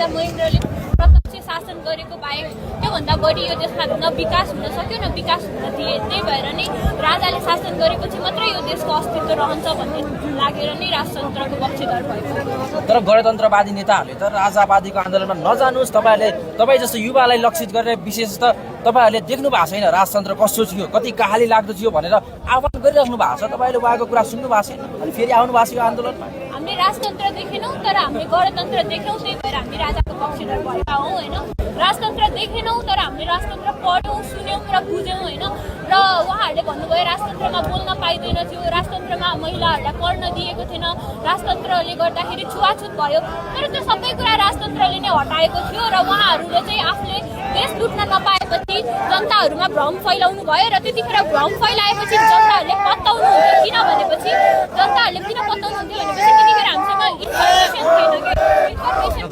राजा महेन्द्रले प्रत्यक्ष शासन गरेको बाहेक त्योभन्दा बढी यो देशमा न विकास हुन सक्यो न विकास हुन दिए। त्यही भएर नै राजाले शासन गरेपछि मात्रै यो देशको अस्तित्व रहन्छ भन्ने लागेर नै राजतन्त्रको पक्षधर भएको। तर गणतन्त्रवादी नेताहरूले त राजावादीको आन्दोलनमा नजानुस्, तपाईँ जस्तो युवालाई लक्षित गरेर विशेष त तपाईँहरूले देख्नु भएको छैन राजतन्त्र कस्तो थियो, कति कहाली लाग्दो थियो भनेर आह्वान गरिराख्नु भएको छ। तपाईँले उहाँको कुरा सुन्नु भएको छैन अनि फेरि आउनु भएको छ यो आन्दोलनमा। हामीले राजतन्त्र देखेनौँ तर हामीले गणतन्त्र देख्यौँ, त्यही भएर हामी राजाको पक्षधर भएका हौँ होइन। राजतन्त्र देखेनौँ तर हामीले राजतन्त्र पढ्यौँ, सुन्यौँ र बुझ्यौँ होइन। र उहाँहरूले भन्नुभयो राजतन्त्रमा बोल्न पाइँदैन थियो, राजतन्त्रमा महिलाहरूलाई पढ्न दिएको थिएन, राजतन्त्रले गर्दाखेरि छुवाछुत भयो। तर त्यो सबै कुरा राजतन्त्रले नै हटाएको थियो र उहाँहरूले चाहिँ आफूले देश लुट्न नपाएपछि जनताहरूमा भ्रम फैलाउनु भयो र त्यतिखेर भ्रम फैलाएपछि जनताहरूले पत्ताउनुहुन्थ्यो। किन भनेपछि जनताहरूले किन पत्ताउनुहुन्थ्यो भनेपछि त्यतिखेर हामीसँग इन्फर्मेसन थिएन कि इन्फर्मेसन